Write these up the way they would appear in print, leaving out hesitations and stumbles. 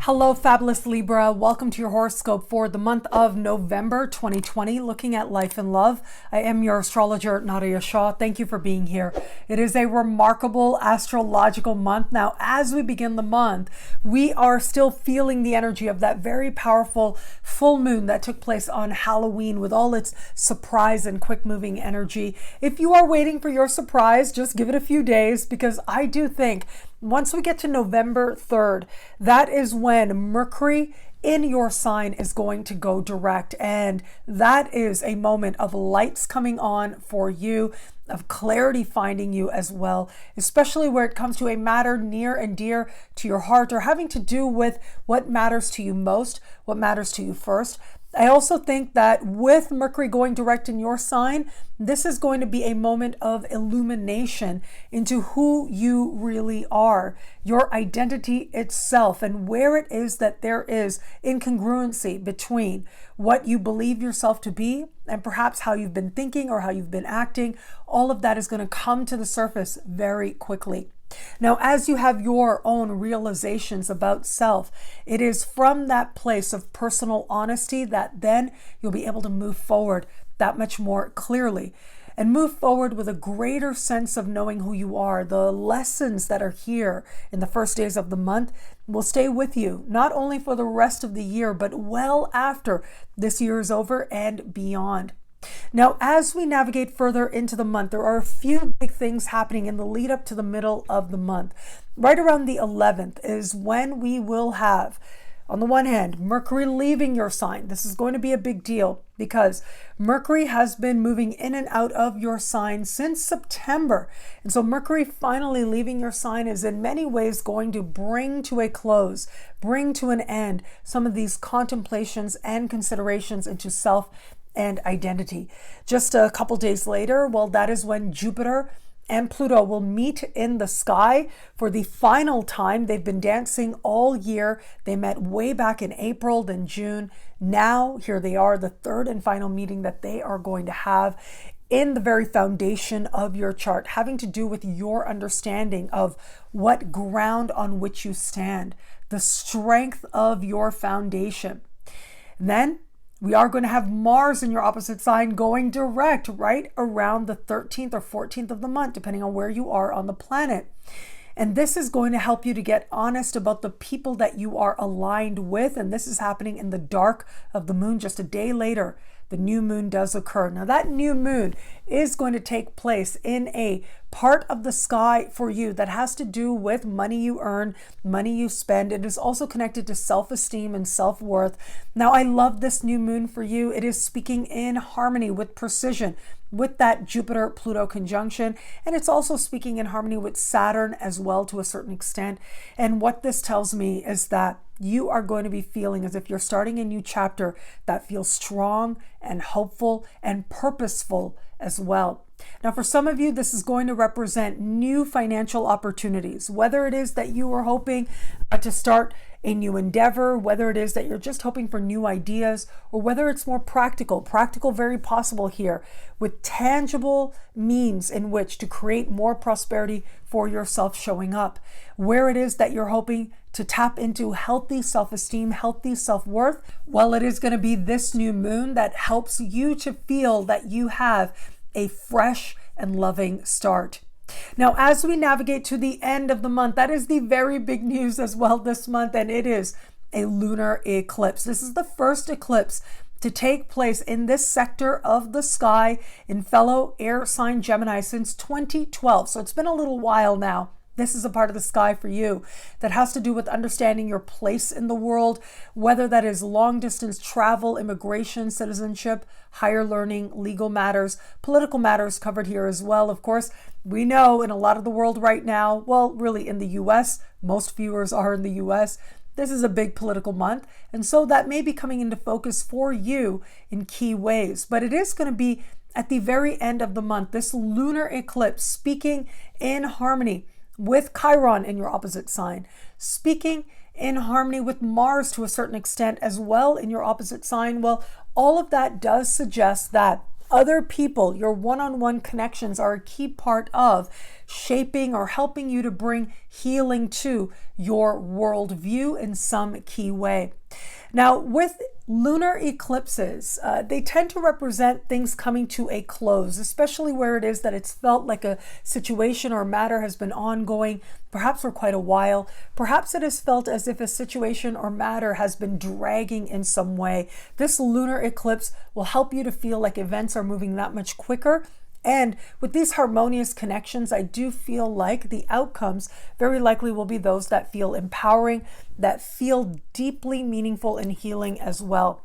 Hello, fabulous Libra. Welcome to your horoscope for the month of November 2020, looking at life and love. I am your astrologer, Nadiya Shah. Thank you for being here. It is a remarkable astrological month. Now, as we begin the month, we are still feeling the energy of that very powerful full moon that took place on Halloween with all its surprise and quick moving energy. If you are waiting for your surprise, just give it a few days, because I do think once we get to November 3rd, that is when Mercury in your sign is going to go direct. And that is a moment of lights coming on for you, of clarity finding you as well, especially where it comes to a matter near and dear to your heart, or having to do with what matters to you most, what matters to you first. I also think that with Mercury going direct in your sign, this is going to be a moment of illumination into who you really are, your identity itself, and where it is that there is incongruency between what you believe yourself to be and perhaps how you've been thinking or how you've been acting. All of that is going to come to the surface very quickly. Now, as you have your own realizations about self, it is from that place of personal honesty that then you'll be able to move forward that much more clearly and move forward with a greater sense of knowing who you are. The lessons that are here in the first days of the month will stay with you, not only for the rest of the year, but well after this year is over and beyond. Now, as we navigate further into the month, there are a few big things happening in the lead up to the middle of the month. Right around the 11th is when we will have, on the one hand, Mercury leaving your sign. This is going to be a big deal because Mercury has been moving in and out of your sign since September. And so Mercury finally leaving your sign is in many ways going to bring to a close, bring to an end some of these contemplations and considerations into self and identity. Just a couple days later, well, that is when Jupiter and Pluto will meet in the sky for the final time. They've been dancing all year. They met way back in April, then June. Now, here they are, the third and final meeting that they are going to have in the very foundation of your chart, having to do with your understanding of what ground on which you stand, the strength of your foundation. And then we are going to have Mars in your opposite sign going direct right around the 13th or 14th of the month, depending on where you are on the planet. And this is going to help you to get honest about the people that you are aligned with. And this is happening in the dark of the moon. Just a day later, the new moon does occur. Now, that new moon is going to take place in a part of the sky for you that has to do with money you earn, money you spend. It is also connected to self-esteem and self-worth. Now, I love this new moon for you. It is speaking in harmony with precision, with that Jupiter-Pluto conjunction. And it's also speaking in harmony with Saturn as well to a certain extent. And what this tells me is that you are going to be feeling as if you're starting a new chapter that feels strong and hopeful and purposeful as well. Now, for some of you, this is going to represent new financial opportunities, whether it is that you are hoping to start a new endeavor, whether it is that you're just hoping for new ideas, or whether it's more practical, very possible here, with tangible means in which to create more prosperity for yourself showing up, where it is that you're hoping to tap into healthy self-esteem, healthy self-worth. Well, it is going to be this new moon that helps you to feel that you have a fresh and loving start. Now, as we navigate to the end of the month, that is the very big news as well this month, and it is a lunar eclipse. This is the first eclipse to take place in this sector of the sky in fellow air sign Gemini since 2012. So it's been a little while now. This is a part of the sky for you that has to do with understanding your place in the world, whether that is long distance travel, immigration, citizenship, higher learning, legal matters, political matters covered here as well. Of course, we know in a lot of the world right now, well, really in the US, most viewers are in the US, this is a big political month. And so that may be coming into focus for you in key ways. But it is going to be at the very end of the month, this lunar eclipse speaking in harmony with Chiron in your opposite sign, speaking in harmony with Mars to a certain extent as well in your opposite sign. Well, all of that does suggest that other people, your one-on-one connections, are a key part of shaping or helping you to bring healing to your worldview in some key way. Now, with lunar eclipses, they tend to represent things coming to a close, especially where it is that it's felt like a situation or matter has been ongoing, perhaps for quite a while. Perhaps it has felt as if a situation or matter has been dragging in some way. This lunar eclipse will help you to feel like events are moving that much quicker. And with these harmonious connections, I do feel like the outcomes very likely will be those that feel empowering, that feel deeply meaningful and healing as well.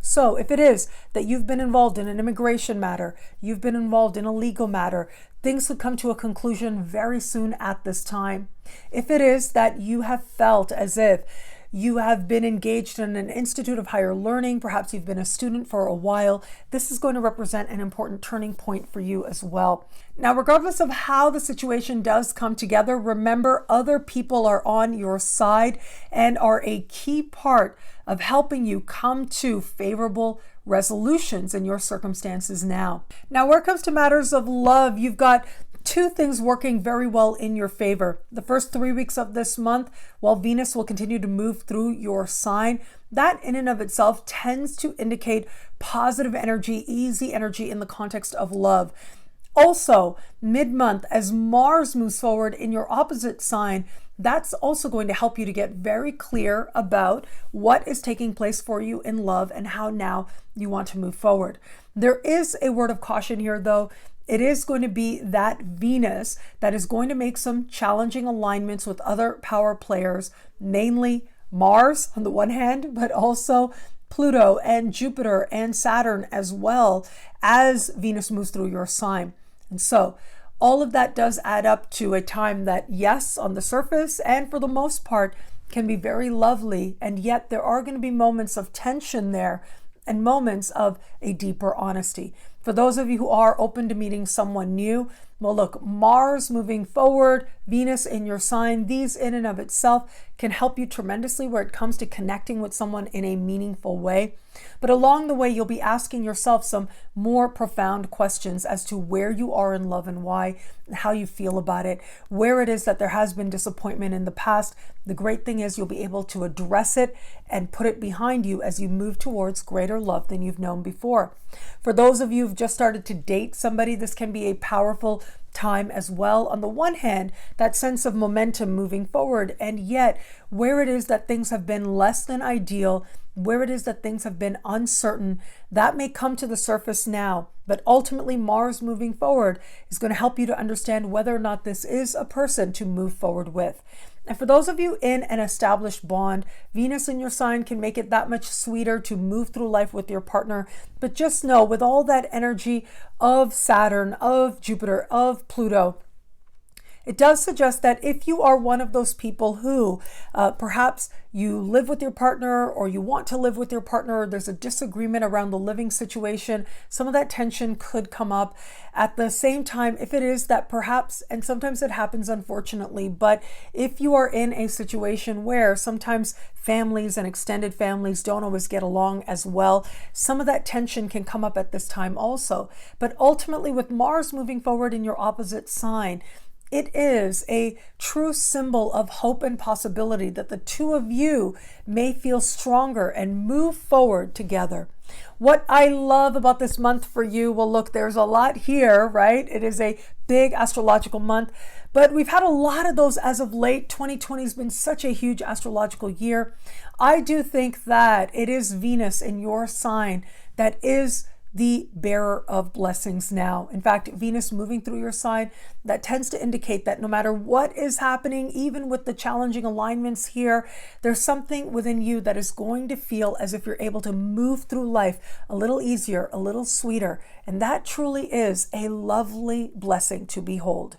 So if it is that you've been involved in an immigration matter, you've been involved in a legal matter, things could come to a conclusion very soon at this time. If it is that you have felt as if you have been engaged in an institute of higher learning, perhaps you've been a student for a while, this is going to represent an important turning point for you as well. Now, regardless of how the situation does come together, remember other people are on your side and are a key part of helping you come to favorable resolutions in your circumstances now. Now, where it comes to matters of love, you've got two things working very well in your favor. The first 3 weeks of this month, while Venus will continue to move through your sign, that in and of itself tends to indicate positive energy, easy energy in the context of love. Also, mid-month, as Mars moves forward in your opposite sign, that's also going to help you to get very clear about what is taking place for you in love and how now you want to move forward. There is a word of caution here, though. It is going to be that Venus that is going to make some challenging alignments with other power players, mainly Mars on the one hand, but also Pluto and Jupiter and Saturn as well as Venus moves through your sign. And so all of that does add up to a time that, yes, on the surface and for the most part can be very lovely. And yet there are going to be moments of tension there and moments of a deeper honesty. For those of you who are open to meeting someone new, well, look, Mars moving forward, Venus in your sign, these in and of itself can help you tremendously where it comes to connecting with someone in a meaningful way. But along the way, you'll be asking yourself some more profound questions as to where you are in love and why, and how you feel about it, where it is that there has been disappointment in the past. The great thing is you'll be able to address it and put it behind you as you move towards greater love than you've known before. For those of you who've just started to date somebody, this can be a powerful time as well. On the one hand, that sense of momentum moving forward, and yet where it is that things have been less than ideal, where it is that things have been uncertain, that may come to the surface now. But ultimately, Mars moving forward is going to help you to understand whether or not this is a person to move forward with. And for those of you in an established bond, Venus in your sign can make it that much sweeter to move through life with your partner. But just know, with all that energy of Saturn, of Jupiter, of Pluto, it does suggest that if you are one of those people who perhaps you live with your partner or you want to live with your partner, there's a disagreement around the living situation, some of that tension could come up. At the same time, if it is that perhaps, and sometimes it happens unfortunately, but if you are in a situation where sometimes families and extended families don't always get along as well, some of that tension can come up at this time also. But ultimately, with Mars moving forward in your opposite sign, it is a true symbol of hope and possibility that the two of you may feel stronger and move forward together. What I love about this month for you, well, look, there's a lot here, right? It is a big astrological month, but we've had a lot of those as of late. 2020 has been such a huge astrological year. I do think that it is Venus in your sign that is the bearer of blessings now. In fact, Venus moving through your sign, that tends to indicate that no matter what is happening, even with the challenging alignments here, there's something within you that is going to feel as if you're able to move through life a little easier, a little sweeter. And that truly is a lovely blessing to behold.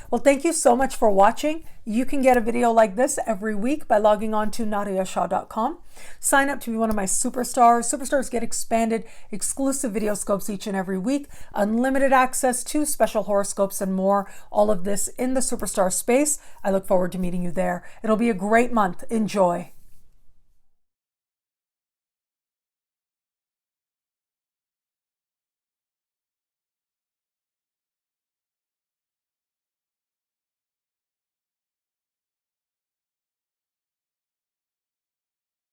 Well, thank you so much for watching. You can get a video like this every week by logging on to nadiyashah.com. Sign up to be one of my superstars. Superstars get expanded, exclusive video scopes each and every week, unlimited access to special horoscopes and more. All of this in the superstar space. I look forward to meeting you there. It'll be a great month. Enjoy.